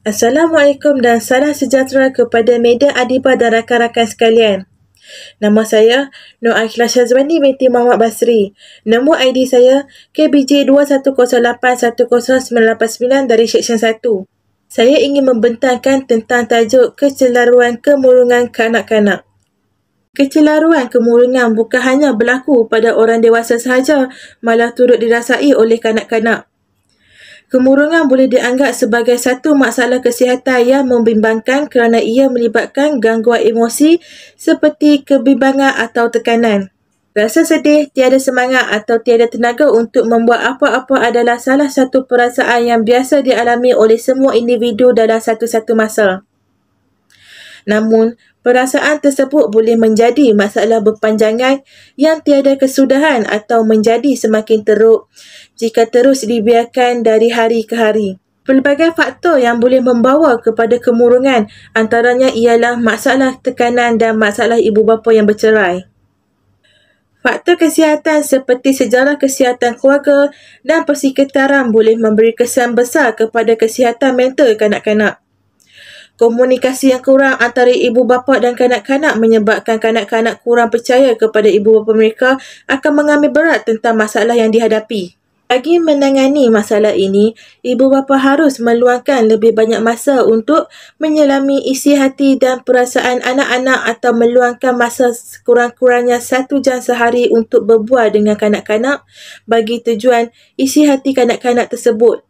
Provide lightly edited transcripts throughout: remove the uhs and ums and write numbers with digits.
Assalamualaikum dan salam sejahtera kepada media Adiba dan rakan-rakan sekalian. Nama saya Nur Akhila Syazwani binti Muhammad Basri. Nombor ID saya KBJ21081099 dari Seksyen 1. Saya ingin membentangkan tentang tajuk kecelaruan kemurungan kanak-kanak. Kecelaruan kemurungan bukan hanya berlaku pada orang dewasa sahaja, malah turut dirasai oleh kanak-kanak. Kemurungan boleh dianggap sebagai satu masalah kesihatan yang membimbangkan kerana ia melibatkan gangguan emosi seperti kebimbangan atau tekanan. Rasa sedih, tiada semangat atau tiada tenaga untuk membuat apa-apa adalah salah satu perasaan yang biasa dialami oleh semua individu dalam satu-satu masa. Namun, perasaan tersebut boleh menjadi masalah berpanjangan yang tiada kesudahan atau menjadi semakin teruk jika terus dibiarkan dari hari ke hari. Pelbagai faktor yang boleh membawa kepada kemurungan antaranya ialah masalah tekanan dan masalah ibu bapa yang bercerai. Faktor kesihatan seperti sejarah kesihatan keluarga dan persekitaran boleh memberi kesan besar kepada kesihatan mental kanak-kanak. Komunikasi yang kurang antara ibu bapa dan kanak-kanak menyebabkan kanak-kanak kurang percaya kepada ibu bapa mereka akan mengambil berat tentang masalah yang dihadapi. Bagi menangani masalah ini, ibu bapa harus meluangkan lebih banyak masa untuk menyelami isi hati dan perasaan anak-anak atau meluangkan masa sekurang-kurangnya 1 jam sehari untuk berbual dengan kanak-kanak bagi tujuan isi hati kanak-kanak tersebut.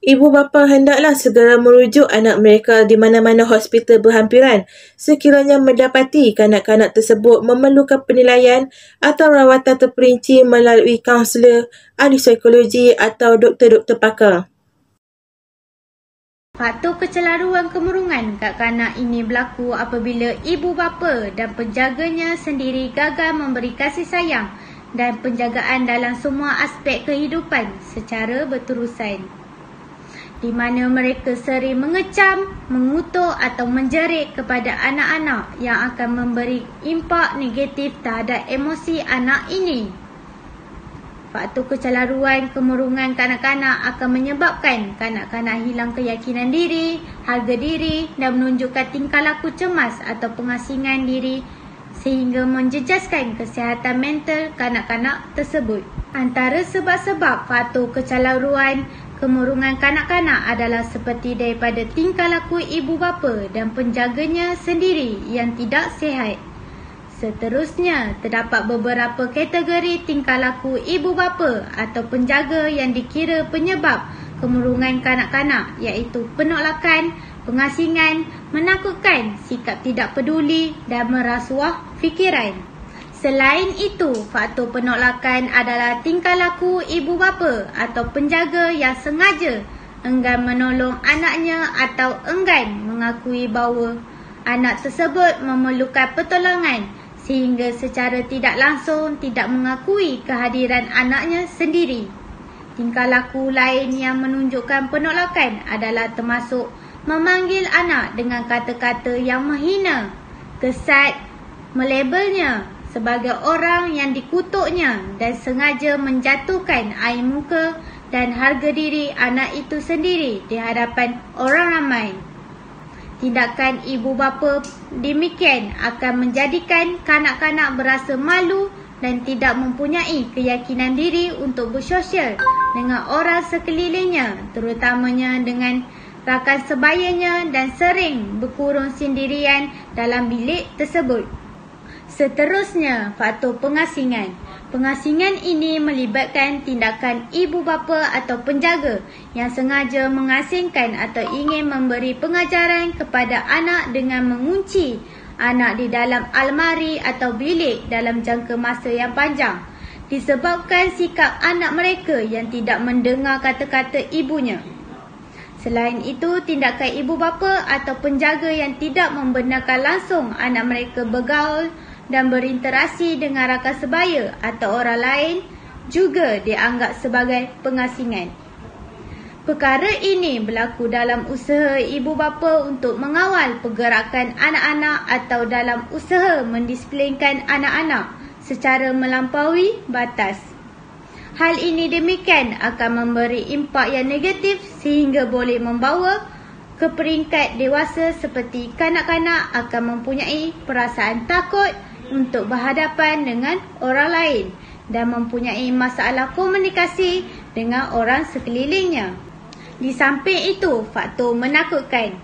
Ibu bapa hendaklah segera merujuk anak mereka di mana-mana hospital berhampiran sekiranya mendapati kanak-kanak tersebut memerlukan penilaian atau rawatan terperinci melalui kaunselor, ahli psikologi atau doktor-doktor pakar. Faktor kecelaruan kemurungan kanak-kanak ini berlaku apabila ibu bapa dan penjaganya sendiri gagal memberi kasih sayang dan penjagaan dalam semua aspek kehidupan secara berterusan, di mana mereka sering mengecam, mengutuk atau menjerit kepada anak-anak yang akan memberi impak negatif terhadap emosi anak ini. Faktor kecelaruan kemurungan kanak-kanak akan menyebabkan kanak-kanak hilang keyakinan diri, harga diri dan menunjukkan tingkah laku cemas atau pengasingan diri sehingga menjejaskan kesihatan mental kanak-kanak tersebut. Antara sebab-sebab faktor kecelaruan kemurungan kanak-kanak adalah seperti daripada tingkah laku ibu bapa dan penjaganya sendiri yang tidak sihat. Seterusnya, terdapat beberapa kategori tingkah laku ibu bapa atau penjaga yang dikira penyebab kemurungan kanak-kanak iaitu penolakan, pengasingan, menakutkan, sikap tidak peduli dan merasuah fikiran. Selain itu, faktor penolakan adalah tingkah laku ibu bapa atau penjaga yang sengaja enggan menolong anaknya atau enggan mengakui bahawa anak tersebut memerlukan pertolongan sehingga secara tidak langsung tidak mengakui kehadiran anaknya sendiri. Tingkah laku lain yang menunjukkan penolakan adalah termasuk memanggil anak dengan kata-kata yang menghina, kesat, melabelnya sebagai orang yang dikutuknya dan sengaja menjatuhkan air muka dan harga diri anak itu sendiri di hadapan orang ramai. Tindakan ibu bapa demikian akan menjadikan kanak-kanak berasa malu dan tidak mempunyai keyakinan diri untuk bersosial dengan orang sekelilingnya, terutamanya dengan rakan sebayanya dan sering berkurung sendirian dalam bilik tersebut. Seterusnya, faktor pengasingan. Pengasingan ini melibatkan tindakan ibu bapa atau penjaga yang sengaja mengasingkan atau ingin memberi pengajaran kepada anak dengan mengunci anak di dalam almari atau bilik dalam jangka masa yang panjang disebabkan sikap anak mereka yang tidak mendengar kata-kata ibunya. Selain itu, tindakan ibu bapa atau penjaga yang tidak membenarkan langsung anak mereka bergaul dan berinteraksi dengan rakan sebaya atau orang lain juga dianggap sebagai pengasingan. Perkara ini berlaku dalam usaha ibu bapa untuk mengawal pergerakan anak-anak atau dalam usaha mendisiplinkan anak-anak secara melampaui batas. Hal ini demikian akan memberi impak yang negatif sehingga boleh membawa ke peringkat dewasa seperti kanak-kanak akan mempunyai perasaan takut untuk berhadapan dengan orang lain dan mempunyai masalah komunikasi dengan orang sekelilingnya. Di samping itu, faktor menakutkan.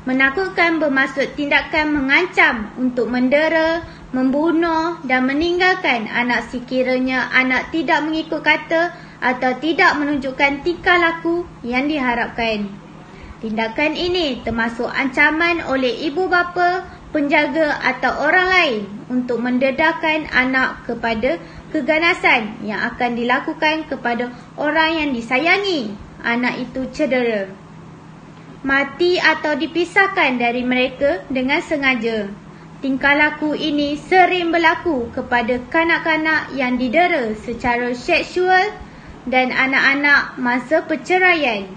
Menakutkan bermaksud tindakan mengancam untuk mendera, membunuh dan meninggalkan anak sekiranya anak tidak mengikut kata atau tidak menunjukkan tingkah laku yang diharapkan. Tindakan ini termasuk ancaman oleh ibu bapa, penjaga atau orang lain untuk mendedahkan anak kepada keganasan yang akan dilakukan kepada orang yang disayangi. Anak itu cedera, mati atau dipisahkan dari mereka dengan sengaja. Tingkah laku ini sering berlaku kepada kanak-kanak yang didera secara seksual dan anak-anak masa perceraian.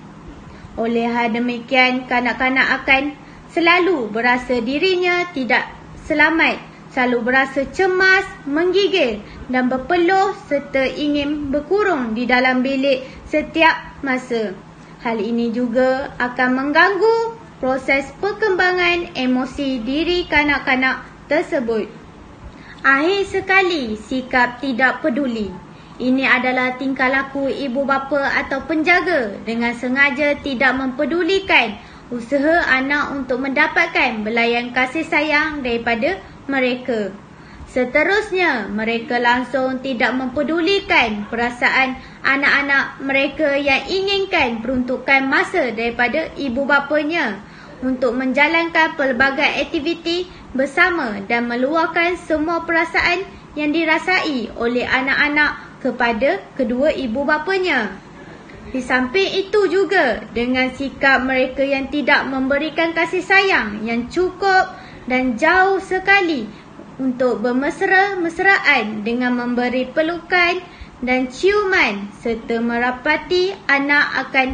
Oleh hal demikian, kanak-kanak akan selalu berasa dirinya tidak selamat, selalu berasa cemas, menggigil dan berpeluh serta ingin berkurung di dalam bilik setiap masa. Hal ini juga akan mengganggu proses perkembangan emosi diri kanak-kanak tersebut. Akhir sekali, sikap tidak peduli. Ini adalah tingkah laku ibu bapa atau penjaga dengan sengaja tidak mempedulikan usaha anak untuk mendapatkan belayan kasih sayang daripada mereka. Seterusnya, mereka langsung tidak mempedulikan perasaan anak-anak mereka yang inginkan peruntukan masa daripada ibu bapanya untuk menjalankan pelbagai aktiviti bersama dan meluahkan semua perasaan yang dirasai oleh anak-anak kepada kedua ibu bapanya. Di samping itu juga, dengan sikap mereka yang tidak memberikan kasih sayang yang cukup dan jauh sekali untuk bermesra-mesraan dengan memberi pelukan dan ciuman serta merapati anak akan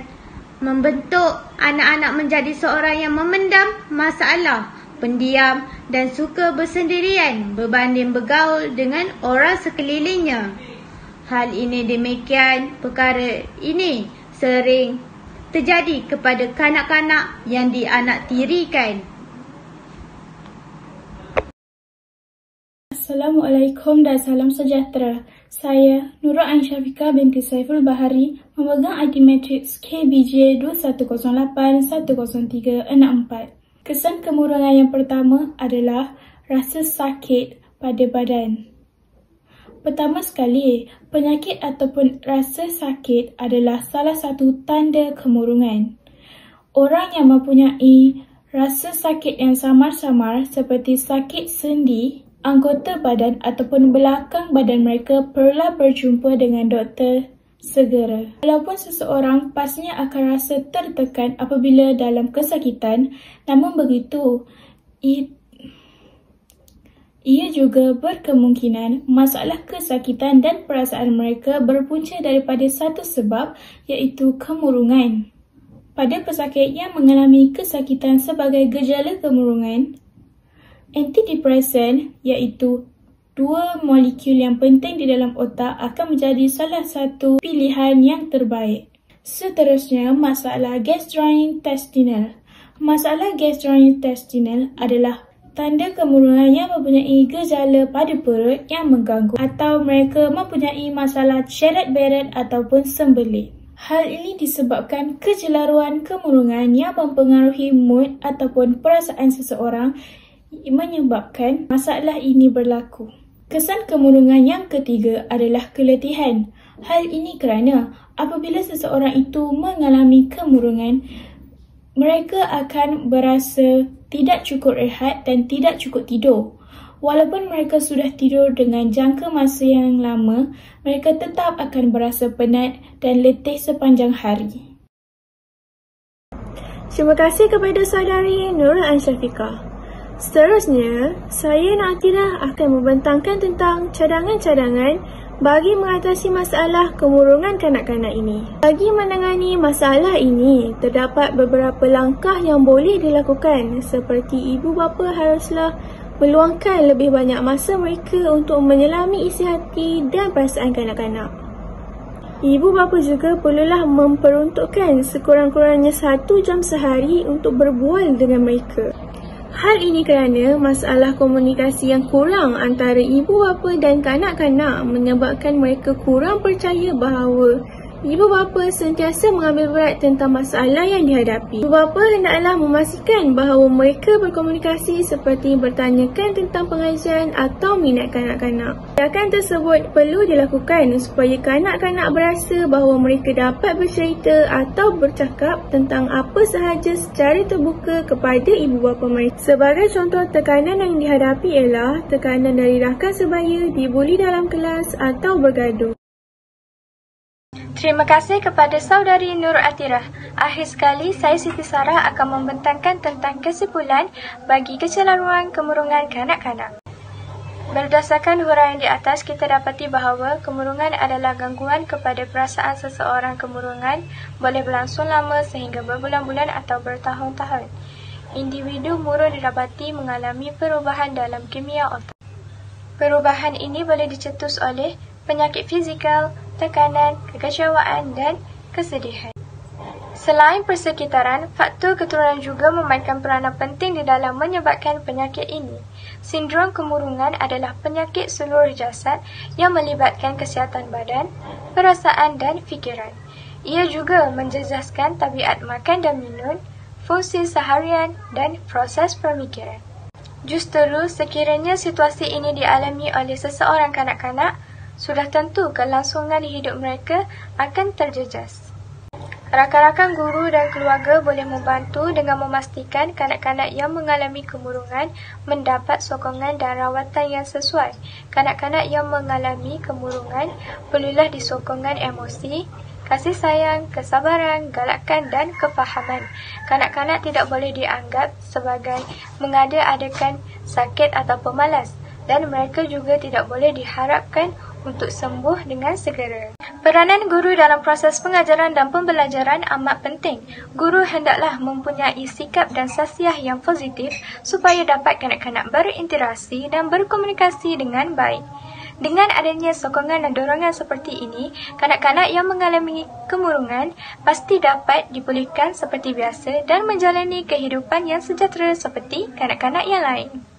membentuk anak-anak menjadi seorang yang memendam masalah, pendiam dan suka bersendirian berbanding bergaul dengan orang sekelilingnya. Hal ini demikian, perkara ini sering terjadi kepada kanak-kanak yang dianaktirikan. Assalamualaikum dan salam sejahtera. Saya Nurul Ain Syafiqah binti Saiful Bahari memegang ID Matrix KBJ 21081034. Kesan kemurungan yang pertama adalah rasa sakit pada badan. Pertama sekali, penyakit ataupun rasa sakit adalah salah satu tanda kemurungan. Orang yang mempunyai rasa sakit yang samar-samar seperti sakit sendi, anggota badan ataupun belakang badan mereka perlulah berjumpa dengan doktor segera. Walaupun seseorang pastinya akan rasa tertekan apabila dalam kesakitan, namun begitu, ia juga berkemungkinan masalah kesakitan dan perasaan mereka berpunca daripada satu sebab, iaitu kemurungan. Pada pesakit yang mengalami kesakitan sebagai gejala kemurungan, antidepresan iaitu dua molekul yang penting di dalam otak akan menjadi salah satu pilihan yang terbaik. Seterusnya, masalah gastrointestinal. Masalah gastrointestinal adalah tanda kemurungan yang mempunyai gejala pada perut yang mengganggu atau mereka mempunyai masalah ceret-beret ataupun sembelit. Hal ini disebabkan kejelaruan kemurungan yang mempengaruhi mood ataupun perasaan seseorang menyebabkan masalah ini berlaku. Kesan kemurungan yang ketiga adalah keletihan. Hal ini kerana apabila seseorang itu mengalami kemurungan, mereka akan berasa tidak cukup rehat dan tidak cukup tidur. Walaupun mereka sudah tidur dengan jangka masa yang lama, mereka tetap akan berasa penat dan letih sepanjang hari. Terima kasih kepada saudari Nurul Ain Syafiqah. Seterusnya, saya dan Atira akan membentangkan tentang cadangan-cadangan bagi mengatasi masalah kemurungan kanak-kanak ini. Bagi menangani masalah ini, terdapat beberapa langkah yang boleh dilakukan seperti ibu bapa haruslah meluangkan lebih banyak masa mereka untuk menyelami isi hati dan perasaan kanak-kanak. Ibu bapa juga perlulah memperuntukkan sekurang-kurangnya 1 jam sehari untuk berbual dengan mereka. Hal ini kerana masalah komunikasi yang kurang antara ibu bapa dan kanak-kanak menyebabkan mereka kurang percaya bahawa ibu bapa sentiasa mengambil berat tentang masalah yang dihadapi. Ibu bapa hendaklah memastikan bahawa mereka berkomunikasi seperti bertanyakan tentang pengajian atau minat kanak-kanak. Tindakan tersebut perlu dilakukan supaya kanak-kanak berasa bahawa mereka dapat bercerita atau bercakap tentang apa sahaja secara terbuka kepada ibu bapa mereka. Sebagai contoh, tekanan yang dihadapi ialah tekanan dari rakan sebaya, dibuli dalam kelas atau bergaduh. Terima kasih kepada saudari Nur Atirah. Akhir sekali, saya Siti Sarah akan membentangkan tentang kesimpulan bagi kecelaruan kemurungan kanak-kanak. Berdasarkan huraian di atas, kita dapati bahawa kemurungan adalah gangguan kepada perasaan seseorang. Kemurungan boleh berlangsung lama sehingga berbulan-bulan atau bertahun-tahun. Individu murung didapati mengalami perubahan dalam kimia otak. Perubahan ini boleh dicetus oleh penyakit fizikal, tekanan, kekecewaan dan kesedihan. Selain persekitaran, faktor keturunan juga memainkan peranan penting di dalam menyebabkan penyakit ini. Sindrom kemurungan adalah penyakit seluruh jasad yang melibatkan kesihatan badan, perasaan dan fikiran. Ia juga menjejaskan tabiat makan dan minum, fungsi seharian dan proses pemikiran. Justeru, sekiranya situasi ini dialami oleh seseorang kanak-kanak, sudah tentu kelangsungan hidup mereka akan terjejas. Rakan-rakan guru dan keluarga boleh membantu dengan memastikan kanak-kanak yang mengalami kemurungan mendapat sokongan dan rawatan yang sesuai. Kanak-kanak yang mengalami kemurungan perlulah disokongan emosi, kasih sayang, kesabaran, galakan dan kefahaman. Kanak-kanak tidak boleh dianggap sebagai mengada-adakan sakit atau pemalas dan mereka juga tidak boleh diharapkan untuk sembuh dengan segera. Peranan guru dalam proses pengajaran dan pembelajaran amat penting. Guru hendaklah mempunyai sikap dan sasiah yang positif supaya dapat kanak-kanak berinteraksi dan berkomunikasi dengan baik. Dengan adanya sokongan dan dorongan seperti ini, kanak-kanak yang mengalami kemurungan pasti dapat dipulihkan seperti biasa dan menjalani kehidupan yang sejahtera seperti kanak-kanak yang lain.